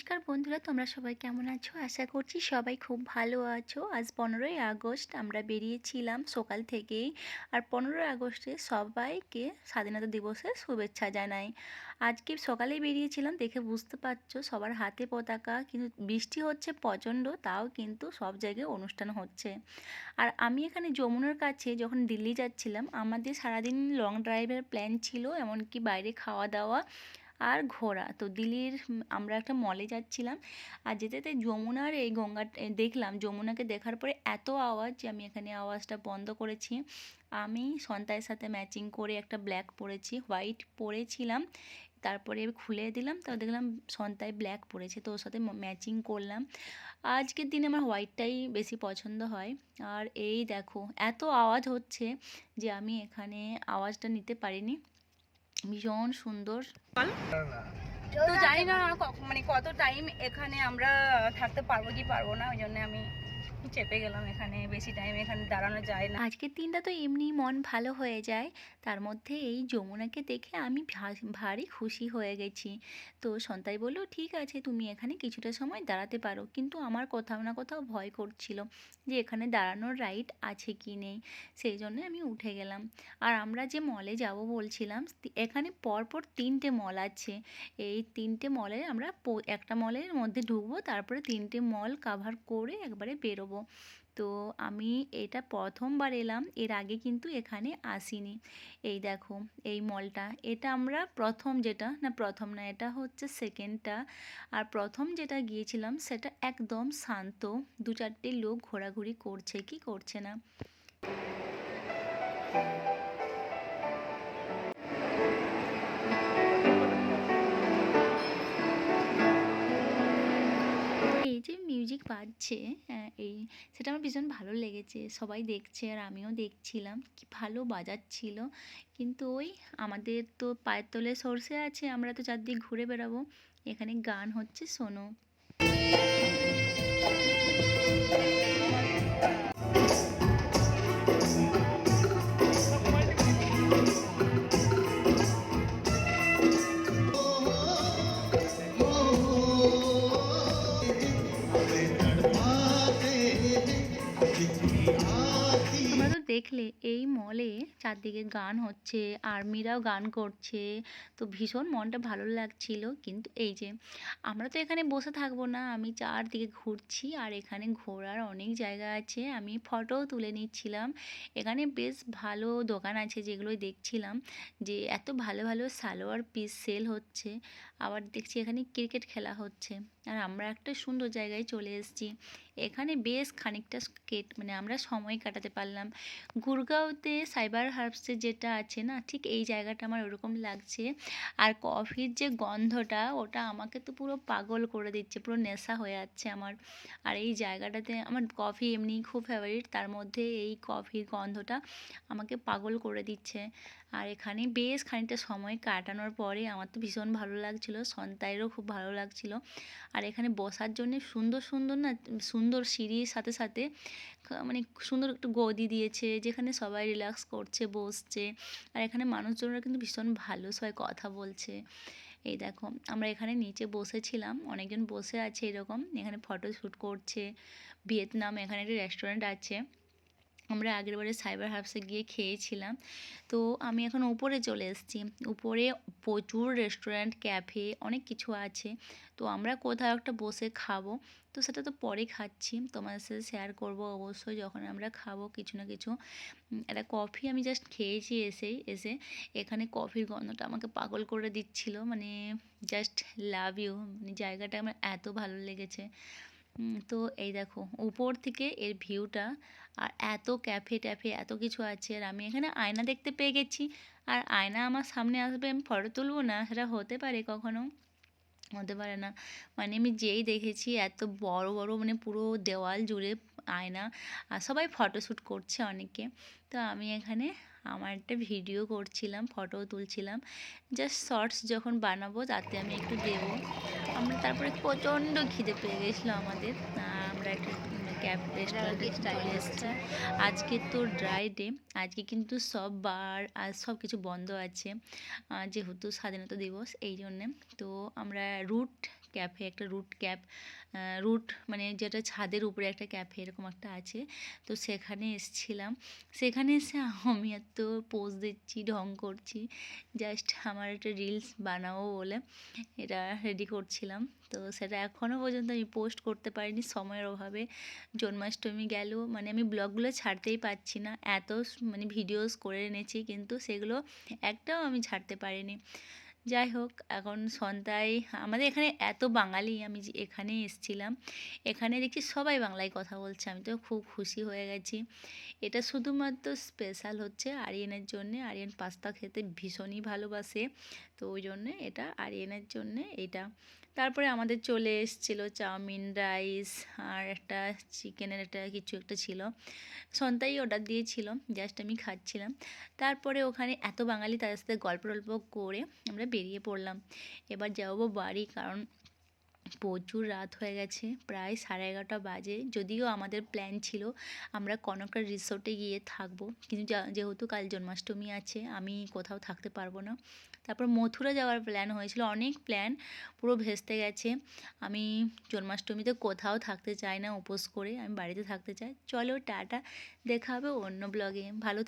নমস্কার বন্ধুরা, তোমরা সবাই কেমন আছো? আশা করছি সবাই খুব ভালো আছো। আজ 15ই আগস্ট আমরা বেরিয়েছিলাম সকাল থেকেই। আর 15ই আগস্টে সবাইকে স্বাধীনতা দিবসের শুভেচ্ছা জানাই। আজকে সকালেই বেরিয়েছিলাম, দেখে বুঝতে পারছো সবার হাতে পতাকা, কিন্তু বৃষ্টি হচ্ছে প্রচণ্ড, তাও কিন্তু সব জায়গায় অনুষ্ঠান হচ্ছে। আর আমি এখানে যমুনার কাছে যখন দিল্লি যাচ্ছিলাম, আমাদের সারাদিন লং ড্রাইভের প্ল্যান ছিল, এমনকি বাইরে খাওয়া দাওয়া আর ঘোরা। তো দিল্লির আমরা একটা মলে যাচ্ছিলাম, আর যেতে যেতে যমুনার এই গঙ্গা দেখলাম। যমুনাকে দেখার পরে এত আওয়াজ যে আমি এখানে আওয়াজটা বন্ধ করেছি। আমি সন্তায়ের সাথে ম্যাচিং করে একটা ব্ল্যাক পরেছি, হোয়াইট পরেছিলাম, তারপরে খুলে দিলাম, তো দেখলাম সন্তায় ব্ল্যাক পরেছে, তো ওর সাথে ম্যাচিং করলাম। আজকের দিনে আমার হোয়াইটটাই বেশি পছন্দ হয়। আর এই দেখো এত আওয়াজ হচ্ছে যে আমি এখানে আওয়াজটা নিতে পারিনি। ভীষণ সুন্দর। তো জানি না মানে কত টাইম এখানে আমরা থাকতে পারবো কি পারবো না, ওই জন্য আমি চেপে গেলাম। এখানে বেশি টাইম এখানে দাঁড়ানো যায় না। আজকের দিনটা তো এমনি মন ভালো হয়ে যায়, তার মধ্যে এই যমুনাকে দেখে আমি ভারী খুশি হয়ে গেছি। তো সন্তাই বললো ঠিক আছে, তুমি এখানে কিছুটা সময় দাঁড়াতে পারো, কিন্তু আমার কোথাও না কোথাও ভয় করছিল যে এখানে দাঁড়ানোর রাইট আছে কি নেই, সেই জন্য আমি উঠে গেলাম। আর আমরা যে মলে যাব বলছিলাম, এখানে পরপর 3টে মল আছে। এই 3টে মলে আমরা একটা মলের মধ্যে ঢুকবো, তারপরে 3টে মল কাভার করে একবারে বেরোবো। তো আমি এটা প্রথমবার এলাম, এর আগে কিন্তু এখানে আসিনি। এই দেখো এই মলটা, এটা আমরা প্রথম না, এটা হচ্ছে সেকেন্ডটা। আর প্রথম যেটা গিয়েছিলাম সেটা একদম শান্ত, 2-4টে লোক ঘোরাঘুরি করছে কি করছে না। এই যে মিউজিক বাজছে, এই সেটা আমার ভীষণ ভালো লেগেছে। সবাই দেখছে আর আমিও দেখছিলাম, কি ভালো বাজাচ্ছিল। কিন্তু ওই আমাদের তো পায়ের তলে সরষে আছে, আমরা তো চারদিক ঘুরে বেড়াবো। এখানে গান হচ্ছে, শোনো। তোমরা তো দেখলে এই মলে চারদিকে গান হচ্ছে, আর্মিরাও গান করছে, তো ভীষণ মনটা ভালো লাগছিল। কিন্তু এই যে আমরা তো এখানে বসে থাকবো না, আমি চারদিকে ঘুরছি, আর এখানে ঘোরার অনেক জায়গা আছে, আমি ফটোও তুলে নিচ্ছিলাম। এখানে বেশ ভালো দোকান আছে, যেগুলো দেখছিলাম যে এত ভালো ভালো সালোয়ার পিস সেল হচ্ছে। আবার দেখছি এখানে ক্রিকেট খেলা হচ্ছে। আর আমরা একটা সুন্দর জায়গায় চলে এসেছি, এখানে বেশ খানিকটা মানে আমরা সময় কাটাতে পারলাম। গুরগাঁওতে সাইবার হার্বসে যেটা আছে না, ঠিক এই জায়গাটা আমার ওরকম লাগছে। আর কফির যে গন্ধটা, ওটা আমাকে তো পুরো পাগল করে দিচ্ছে, পুরো নেশা হয়ে যাচ্ছে আমার। আর এই জায়গাটাতে আমার কফি এমনিই খুব ফেভারিট, তার মধ্যে এই কফির গন্ধটা আমাকে পাগল করে দিচ্ছে। আর এখানে বেশ খানিকটা সময় কাটানোর পরে আমার তো ভীষণ ভালো লাগছিলো, সন্তায়েরও খুব ভালো লাগছিলো। আর এখানে বসার জন্যে সুন্দর সুন্দর না, সুন্দর সিঁড়ির সাথে সাথে মানে সুন্দর একটু গদি দিয়েছে, যেখানে সবাই রিল্যাক্স করছে, বসছে। আর এখানে মানুষজনরা কিন্তু ভীষণ ভালো, সবাই কথা বলছে। এই দেখো আমরা এখানে নিচে বসেছিলাম, অনেকজন বসে আছে এরকম, এখানে ফটো শ্যুট করছে। ভিয়েতনাম এখানে একটা রেস্টুরেন্ট আছে, আমরা আগেরবারে সাইবার হাবসে গিয়ে খেয়েছিলাম। তো আমি এখন উপরে চলে এসেছি, উপরে প্রচুর রেস্টুরেন্ট, ক্যাফে, অনেক কিছু আছে। তো আমরা কোথাও একটা বসে খাবো, তো সেটা তো পরে খাচ্ছি, তোমাদের সাথে শেয়ার করব অবশ্যই যখন আমরা খাবো কিছু না কিছু। একটা কফি আমি জাস্ট খেয়েছি এসে এখানে কফির গন্ধটা আমাকে পাগল করে দিচ্ছিল, মানে জাস্ট লাভ ইউ, মানে জায়গাটা আমার এত ভালো লেগেছে। তো এই দেখো উপর থেকে এর ভিউটা, আর এত ক্যাফে ট্যাফে এত কিছু আছে। আর আমি এখানে আয়না দেখতে পেয়ে গেছি, আর আয়না আমার সামনে আসবে, আমি ফটো তুলবো না, সেটা হতে পারে কখনো, হতে পারে না। মানে আমি যেই দেখেছি এত বড় বড়, মানে পুরো দেওয়াল জুড়ে আয়না, আর সবাই ফটোশ্যুট করছে অনেকে। তো আমি এখানে আমার একটা ভিডিও করছিলাম, ফটো তুলছিলাম, জাস্ট শর্টস যখন বানাবো তাতে আমি একটু দেবো। আমরা তারপরে প্রচণ্ড খিদে পেয়ে গেছিলো আমাদের, আমরা একটা ক্যাব রেস্টুরেন্টে চলে এসেছি। আজকে তো ড্রাই ডে, আজকে কিন্তু সব বার আর সব কিছু বন্ধ আছে, যেহেতু স্বাধীনতা দিবস এই জন্যে। তো আমরা রুট ক্যাফে, একটা রুট মানে যেটা ছাদের উপরে একটা ক্যাফে এরকম একটা আছে। তো সেখানে এসেছিলাম। সেখানে এসে আমি এত পোজ দিচ্ছি, ঢং করছি, জাস্ট আমার একটা রিলস বানাবো বলে এটা রেডি করছিলাম। তো সেটা এখনও পর্যন্ত আমি পোস্ট করতে পারিনি সময়ের অভাবে। জন্মাষ্টমী গেল মানে আমি ব্লগগুলো ছাড়তেই পারছি না, এত মানে ভিডিওস করে এনেছি কিন্তু সেগুলো একটাও আমি ছাড়তে পারিনি। যাই হোক, এখন সন্ধ্যায় আমাদের এখানে এত বাঙালি, আমি যে এখানে এসেছিলাম, এখানে দেখছি সবাই বাংলায় কথা বলছে, আমি তো খুব খুশি হয়ে গেছি। এটা শুধুমাত্র স্পেশাল হচ্ছে আরিয়ানের জন্যে। আরিয়ান পাস্তা খেতে ভীষণই ভালোবাসে, তো ওই জন্যে এটা আরিয়ানের জন্যে এটা। তারপরে আমাদের চলে এসেছিলো চাউমিন, রাইস আর একটা চিকেনের একটা কিছু একটা ছিল। সন্তাই অর্ডার দিয়েছিল, জাস্ট আমি খাচ্ছিলাম। তারপরে ওখানে এত বাঙালি, তাদের সাথে গল্প টল্প করে আমরা বেরিয়ে পড়লাম। এবার যাবো বাড়ি, কারণ প্রচুর রাত হয়ে গেছে, প্রায় 11:30 বাজে। যদিও আমাদের প্ল্যান ছিল আমরা কনকের রিসোর্টে গিয়ে থাকবো, কিন্তু যেহেতু কাল জন্মাষ্টমী আছে আমি কোথাও থাকতে পারবো না। তারপর মথুরা যাওয়ার প্ল্যান হয়েছিল, অনেক প্ল্যান পুরো ভেস্তে গেছে। আমি জন্মাষ্টমীতে কোথাও থাকতে চাই না উপোস করে, আমি বাড়িতে থাকতে চাই। চলো টাটা, দেখা হবে অন্য ব্লগে, ভালো